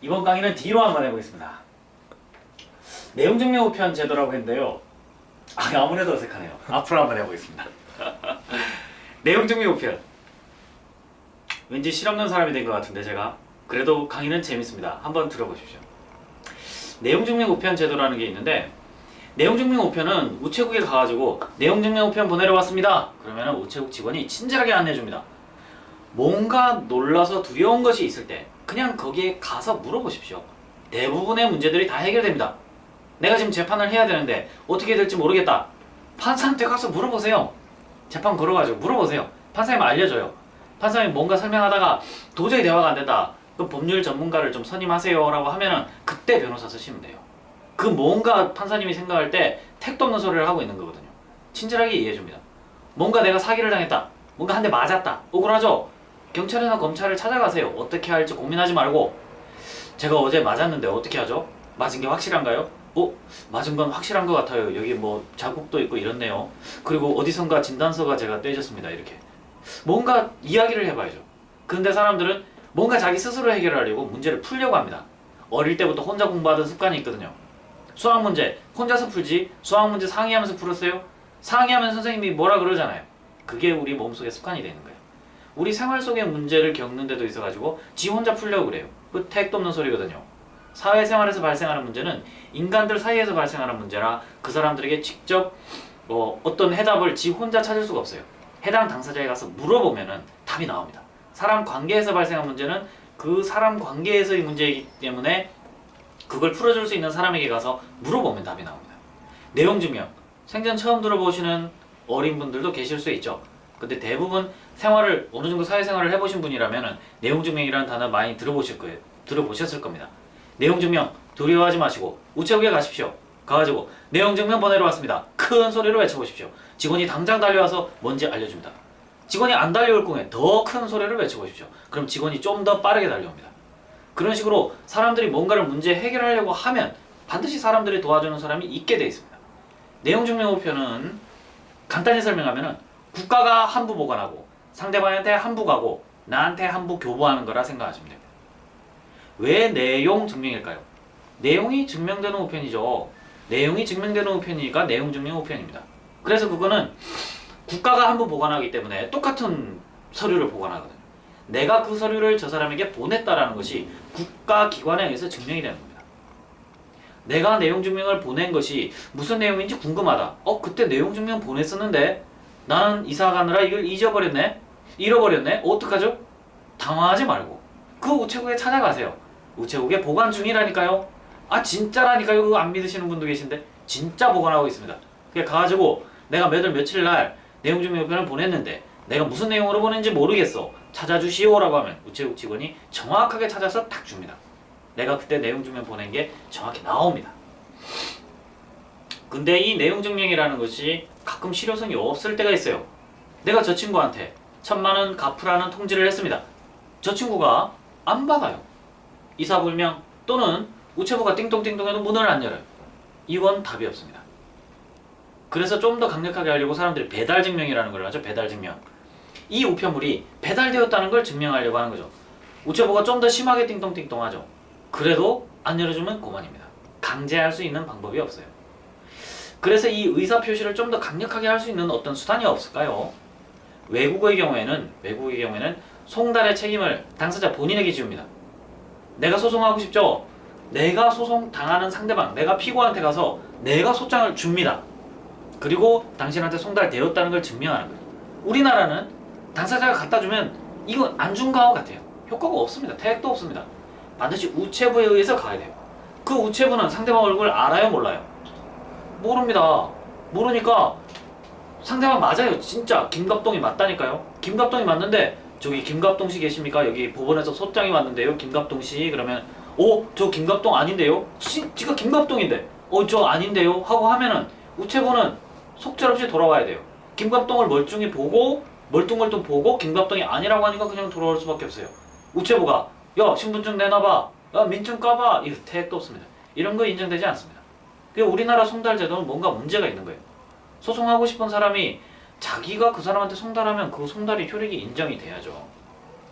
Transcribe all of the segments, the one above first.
이번 강의는 D로 한번 해보겠습니다. 내용증명 우편 제도라고 했는데요. 아무래도 어색하네요. 앞으로 한번 해보겠습니다. 내용증명 우편. 왠지 실없는 사람이 된 것 같은데 제가. 그래도 강의는 재밌습니다. 한번 들어보십시오. 내용증명 우편 제도라는 게 있는데, 내용증명 우편은 우체국에 가가지고 내용증명 우편 보내러 왔습니다. 그러면 우체국 직원이 친절하게 안내해줍니다. 뭔가 놀라서 두려운 것이 있을 때 그냥 거기에 가서 물어보십시오. 대부분의 문제들이 다 해결됩니다. 내가 지금 재판을 해야 되는데 어떻게 될지 모르겠다. 판사한테 가서 물어보세요. 재판 걸어가지고 물어보세요. 판사님은 알려줘요. 판사님이 뭔가 설명하다가 도저히 대화가 안 된다. 그럼 법률 전문가를 좀 선임하세요 라고 하면은 그때 변호사 쓰시면 돼요. 그 뭔가 판사님이 생각할 때 택도 없는 소리를 하고 있는 거거든요. 친절하게 이해해줍니다. 뭔가 내가 사기를 당했다. 뭔가 한 대 맞았다. 억울하죠? 경찰이나 검찰을 찾아가세요. 어떻게 할지 고민하지 말고, 제가 어제 맞았는데 어떻게 하죠? 맞은 게 확실한가요? 맞은 건 확실한 것 같아요. 여기 뭐 자국도 있고 이렇네요. 그리고 어디선가 진단서가 제가 떼졌습니다. 이렇게 뭔가 이야기를 해봐야죠. 근데 사람들은 뭔가 자기 스스로 해결하려고 문제를 풀려고 합니다. 어릴 때부터 혼자 공부하던 습관이 있거든요. 수학 문제 혼자서 풀지 수학 문제 상의하면서 풀었어요? 상의하면 선생님이 뭐라 그러잖아요. 그게 우리 몸속의 습관이 되는 거예요. 우리 생활 속의 문제를 겪는 데도 있어가지고 지 혼자 풀려고 그래요. 그 택도 없는 소리거든요. 사회생활에서 발생하는 문제는 인간들 사이에서 발생하는 문제라 그 사람들에게 직접 어떤 해답을 지 혼자 찾을 수가 없어요. 해당 당사자에 가서 물어보면은 답이 나옵니다. 사람 관계에서 발생한 문제는 그 사람 관계에서의 문제이기 때문에 그걸 풀어줄 수 있는 사람에게 가서 물어보면 답이 나옵니다. 내용증명, 생전 처음 들어보시는 어린 분들도 계실 수 있죠. 근데 대부분 생활을 어느 정도 사회생활을 해보신 분이라면 내용증명이라는 단어 많이 들어보셨을 겁니다. 내용증명 두려워하지 마시고 우체국에 가십시오. 가가지고 내용증명 보내러 왔습니다. 큰 소리로 외쳐보십시오. 직원이 당장 달려와서 뭔지 알려줍니다. 직원이 안 달려올 경우에 더 큰 소리를 외쳐보십시오. 그럼 직원이 좀 더 빠르게 달려옵니다. 그런 식으로 사람들이 뭔가를 문제 해결하려고 하면 반드시 사람들이 도와주는 사람이 있게 되어 있습니다. 내용증명 우편은 간단히 설명하면 국가가 한부 보관하고 상대방한테 한부 가고 나한테 한부 교부하는 거라 생각하시면 됩니다. 왜 내용 증명일까요? 내용이 증명되는 우편이죠. 내용이 증명되는 우편이니까 내용 증명 우편입니다. 그래서 그거는 국가가 한부 보관하기 때문에 똑같은 서류를 보관하거든요. 내가 그 서류를 저 사람에게 보냈다라는 것이 국가기관에 의해서 증명이 되는 겁니다. 내가 내용 증명을 보낸 것이 무슨 내용인지 궁금하다. 그때 내용 증명 보냈었는데 나는 이사 가느라 이걸 잃어버렸네? 어떡하죠? 당황하지 말고 그 우체국에 찾아가세요. 우체국에 보관 중이라니까요. 진짜라니까요. 그거 안 믿으시는 분도 계신데 진짜 보관하고 있습니다. 그게 가가지고 내가 몇 월 며칠 날 내용증명 우편을 보냈는데 내가 무슨 내용으로 보낸지 모르겠어. 찾아주시오라고 하면 우체국 직원이 정확하게 찾아서 딱 줍니다. 내가 그때 내용증명 보낸 게 정확히 나옵니다. 근데 이 내용증명이라는 것이 가끔 실효성이 없을 때가 있어요. 내가 저 친구한테 1,000만 원 갚으라는 통지를 했습니다. 저 친구가 안 받아요. 이사불명 또는 우체부가 띵동띵동 해도 문을 안 열어요. 이건 답이 없습니다. 그래서 좀 더 강력하게 하려고 사람들이 배달증명이라는 걸 하죠. 배달증명. 이 우편물이 배달되었다는 걸 증명하려고 하는 거죠. 우체부가 좀 더 심하게 띵동띵동 하죠. 그래도 안 열어주면 그만입니다. 강제할 수 있는 방법이 없어요. 그래서 이 의사표시를 좀 더 강력하게 할 수 있는 어떤 수단이 없을까요? 외국어의 경우에는 송달의 책임을 당사자 본인에게 지웁니다. 내가 소송하고 싶죠? 내가 소송 당하는 상대방, 내가 피고한테 가서 내가 소장을 줍니다. 그리고 당신한테 송달되었다는 걸 증명하는 거예요. 우리나라는 당사자가 갖다 주면 이건 안 준 거하고 같아요. 효과가 없습니다. 택도 없습니다. 반드시 우체부에 의해서 가야 돼요. 그 우체부는 상대방 얼굴 알아요? 몰라요? 모릅니다. 모르니까 상대방 맞아요. 진짜 김갑동이 맞다니까요. 김갑동이 맞는데 저기 김갑동 씨 계십니까? 여기 법원에서 소장이 왔는데요. 김갑동 씨. 그러면 저 김갑동 아닌데요? 지가 김갑동인데 저 아닌데요? 하고 하면은 우체부는 속절없이 돌아와야 돼요. 김갑동을 멀뚱멀뚱 보고 김갑동이 아니라고 하니까 그냥 돌아올 수밖에 없어요. 우체부가 야 신분증 내놔봐, 야 민증 까봐, 이거 택도 없습니다. 이런 거 인정되지 않습니다. 우리나라 송달 제도는 뭔가 문제가 있는 거예요. 소송하고 싶은 사람이 자기가 그 사람한테 송달하면 그 송달이 효력이 인정이 돼야죠.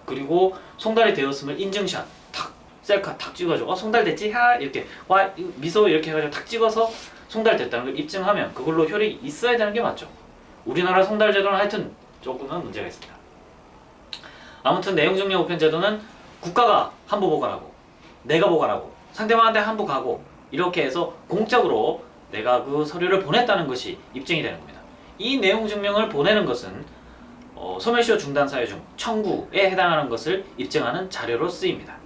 그리고 송달이 되었음을 인증샷 탁 셀카 탁 찍어가지고 송달됐지? 하 이렇게 와 미소 이렇게 해가지고 탁 찍어서 송달됐다는 걸 입증하면 그걸로 효력이 있어야 되는 게 맞죠. 우리나라 송달 제도는 하여튼 조금은 문제가 있습니다. 아무튼 내용증명 우편 제도는 국가가 한부 보관하고 내가 보관하고 상대방한테 한부 가고 이렇게 해서 공적으로 내가 그 서류를 보냈다는 것이 입증이 되는 겁니다. 이 내용 증명을 보내는 것은 소멸시효 중단 사유 중 청구에 해당하는 것을 입증하는 자료로 쓰입니다.